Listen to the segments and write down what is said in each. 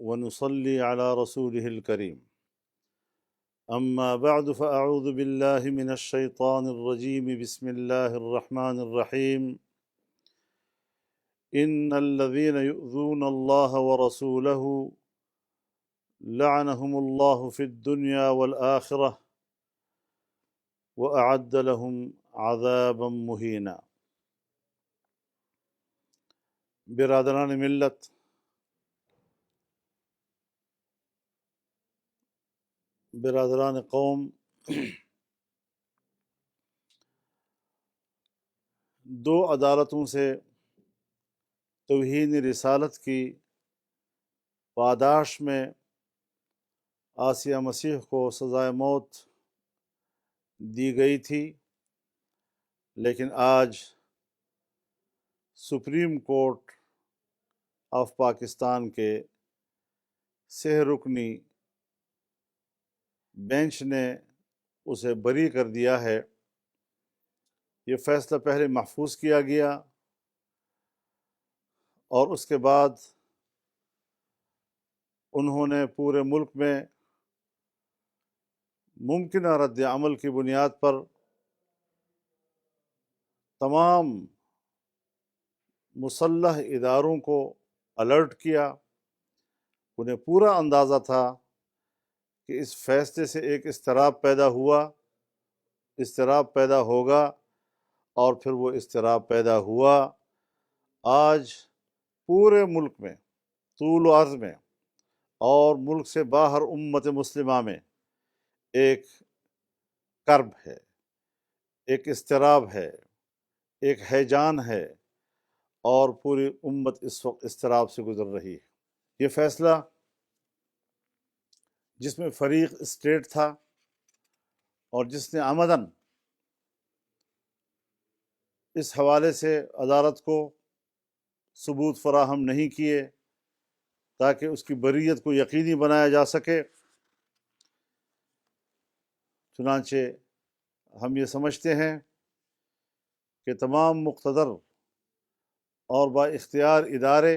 ونصلي على رسوله الكريم. أما بعد فأعوذ بالله من الشيطان الرجيم. بسم الله الرحمن الرحيم. إن الذين يؤذون الله ورسوله لعنهم الله في الدنيا والآخرة وأعد لهم عذابا مهينا. برادران ملت، برادران قوم، دو عدالتوں سے توہین رسالت کی پاداش میں آسیہ مسیح کو سزائے موت دی گئی تھی، لیکن آج سپریم کورٹ آف پاکستان کے سہ رکنی بینچ نے اسے بری کر دیا ہے۔ یہ فیصلہ پہلے محفوظ کیا گیا اور اس کے بعد انہوں نے پورے ملک میں ممکنہ رد عمل کی بنیاد پر تمام مسلح اداروں کو الرٹ کیا۔ انہیں پورا اندازہ تھا کہ اس فیصلے سے ایک اضطراب پیدا ہوا، اضطراب پیدا ہوگا، اور پھر وہ اضطراب پیدا ہوا۔ آج پورے ملک میں، طول و عرض میں اور ملک سے باہر امت مسلمہ میں ایک کرب ہے، ایک اضطراب ہے، ایک ہیجان ہے، اور پوری امت اس وقت اضطراب سے گزر رہی ہے۔ یہ فیصلہ جس میں فریق اسٹیٹ تھا اور جس نے عمداً اس حوالے سے عدالت کو ثبوت فراہم نہیں کیے تاکہ اس کی بریت کو یقینی بنایا جا سکے، چنانچہ ہم یہ سمجھتے ہیں کہ تمام مقتدر اور با اختیار ادارے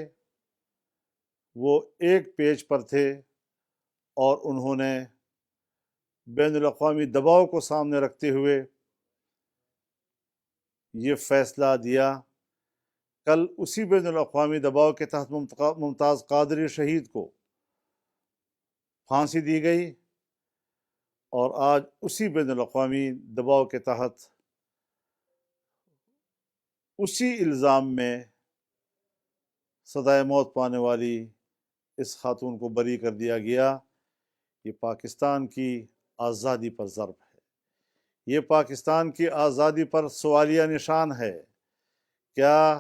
وہ ایک پیج پر تھے اور انہوں نے بین الاقوامی دباؤ کو سامنے رکھتے ہوئے یہ فیصلہ دیا۔ کل اسی بین الاقوامی دباؤ کے تحت ممتاز قادری شہید کو پھانسی دی گئی، اور آج اسی بین الاقوامی دباؤ کے تحت اسی الزام میں سزائے موت پانے والی اس خاتون کو بری کر دیا گیا۔ یہ پاکستان کی آزادی پر ضرب ہے، یہ پاکستان کی آزادی پر سوالیہ نشان ہے۔ کیا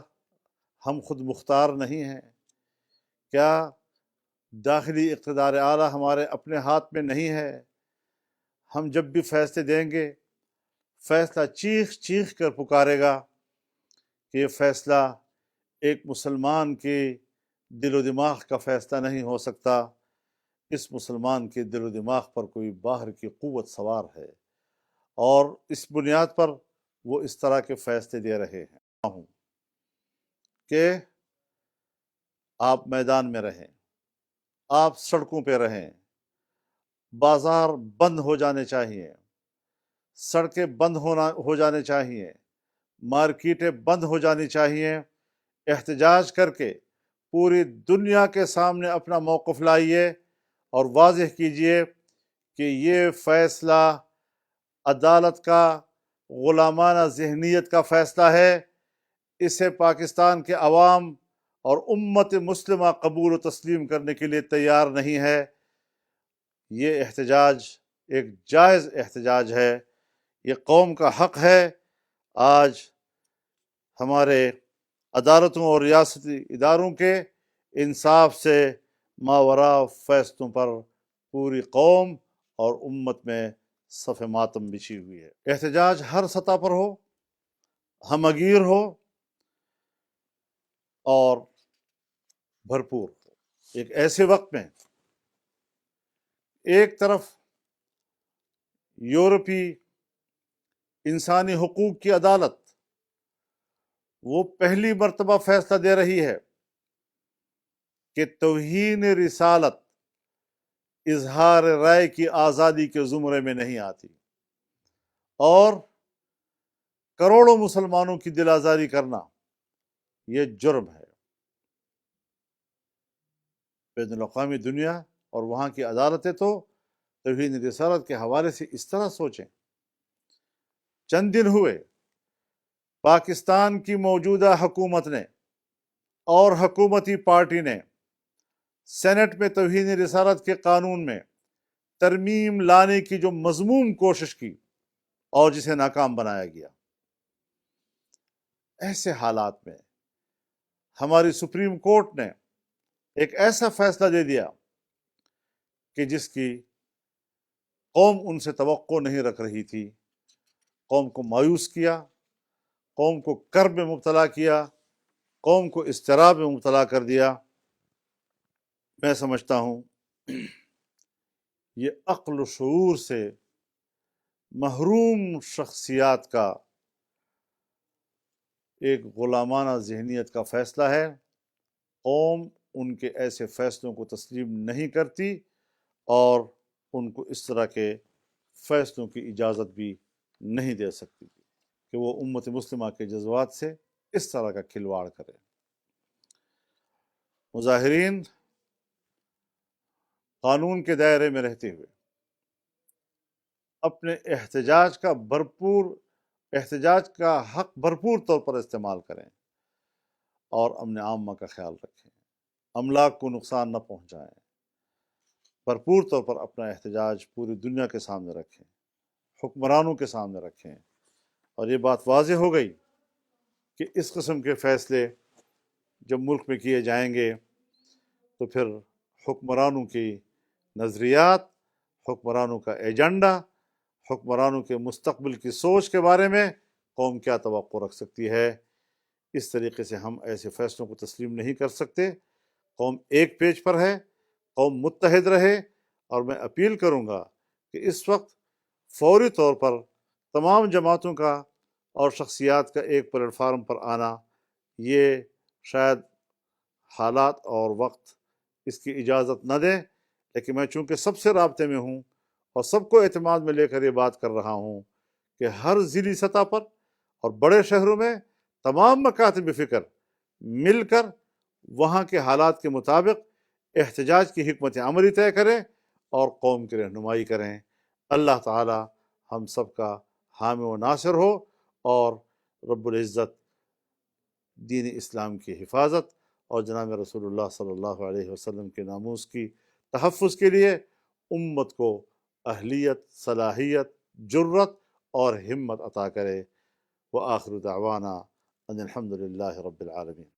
ہم خود مختار نہیں ہیں؟ کیا داخلی اقتدار اعلیٰ ہمارے اپنے ہاتھ میں نہیں ہے؟ ہم جب بھی فیصلے دیں گے، فیصلہ چیخ چیخ کر پکارے گا کہ یہ فیصلہ ایک مسلمان کے دل و دماغ کا فیصلہ نہیں ہو سکتا، اس مسلمان کے دل و دماغ پر کوئی باہر کی قوت سوار ہے، اور اس بنیاد پر وہ اس طرح کے فیصلے دے رہے ہیں کہ آپ میدان میں رہیں، آپ سڑکوں پہ رہیں، بازار بند ہو جانے چاہیے، سڑکیں بند ہو جانے چاہیے، مارکیٹیں بند ہو جانی چاہیے۔ احتجاج کر کے پوری دنیا کے سامنے اپنا موقف لائیے اور واضح کیجئے کہ یہ فیصلہ عدالت کا غلامانہ ذہنیت کا فیصلہ ہے، اسے پاکستان کے عوام اور امت مسلمہ قبول و تسلیم کرنے کے لیے تیار نہیں ہے۔ یہ احتجاج ایک جائز احتجاج ہے، یہ قوم کا حق ہے۔ آج ہمارے عدالتوں اور ریاستی اداروں کے انصاف سے ماوراء فیصلوں پر پوری قوم اور امت میں صف ماتم بچھی ہوئی ہے۔ احتجاج ہر سطح پر ہو، ہمگیر ہو اور بھرپور ہو۔ ایک ایسے وقت میں ایک طرف یورپی انسانی حقوق کی عدالت وہ پہلی مرتبہ فیصلہ دے رہی ہے کہ توہین رسالت اظہار رائے کی آزادی کے زمرے میں نہیں آتی، اور کروڑوں مسلمانوں کی دل آزاری کرنا یہ جرم ہے۔ بین الاقوامی دنیا اور وہاں کی عدالتیں تو توہین رسالت کے حوالے سے اس طرح سوچیں۔ چند دن ہوئے پاکستان کی موجودہ حکومت نے اور حکومتی پارٹی نے سینٹ میں توہین رسالت کے قانون میں ترمیم لانے کی جو مذموم کوشش کی اور جسے ناکام بنایا گیا، ایسے حالات میں ہماری سپریم کورٹ نے ایک ایسا فیصلہ دے دیا کہ جس کی قوم ان سے توقع نہیں رکھ رہی تھی، قوم کو مایوس کیا، قوم کو کرب میں مبتلا کیا، قوم کو اضطراب میں مبتلا کر دیا۔ میں سمجھتا ہوں یہ عقل و شعور سے محروم شخصیات کا ایک غلامانہ ذہنیت کا فیصلہ ہے۔ قوم ان کے ایسے فیصلوں کو تسلیم نہیں کرتی اور ان کو اس طرح کے فیصلوں کی اجازت بھی نہیں دے سکتی کہ وہ امت مسلمہ کے جذبات سے اس طرح کا کھلواڑ کرے۔ مظاہرین قانون کے دائرے میں رہتے ہوئے اپنے احتجاج کا حق بھرپور طور پر استعمال کریں اور امن عامہ کا خیال رکھیں، املاک کو نقصان نہ پہنچائیں، بھرپور طور پر اپنا احتجاج پوری دنیا کے سامنے رکھیں، حکمرانوں کے سامنے رکھیں۔ اور یہ بات واضح ہو گئی کہ اس قسم کے فیصلے جب ملک میں کیے جائیں گے تو پھر حکمرانوں کی نظریات، حکمرانوں کا ایجنڈا، حکمرانوں کے مستقبل کی سوچ کے بارے میں قوم کیا توقع رکھ سکتی ہے۔ اس طریقے سے ہم ایسے فیصلوں کو تسلیم نہیں کر سکتے۔ قوم ایک پیج پر ہے، قوم متحد رہے، اور میں اپیل کروں گا کہ اس وقت فوری طور پر تمام جماعتوں کا اور شخصیات کا ایک پلیٹ فارم پر آنا، یہ شاید حالات اور وقت اس کی اجازت نہ دیں، لیکن میں چونکہ سب سے رابطے میں ہوں اور سب کو اعتماد میں لے کر یہ بات کر رہا ہوں کہ ہر ضلعی سطح پر اور بڑے شہروں میں تمام مکاتب فکر مل کر وہاں کے حالات کے مطابق احتجاج کی حکمت عملی طے کریں اور قوم کی رہنمائی کریں۔ اللہ تعالی ہم سب کا حامی و ناصر ہو، اور رب العزت دین اسلام کی حفاظت اور جناب رسول اللہ صلی اللہ علیہ وسلم کے ناموس کی تحفظ کے لیے امت کو اہلیت، صلاحیت، جرت اور ہمت عطا کرے۔ وآخر دعوانا ان الحمد للہ رب العالمین۔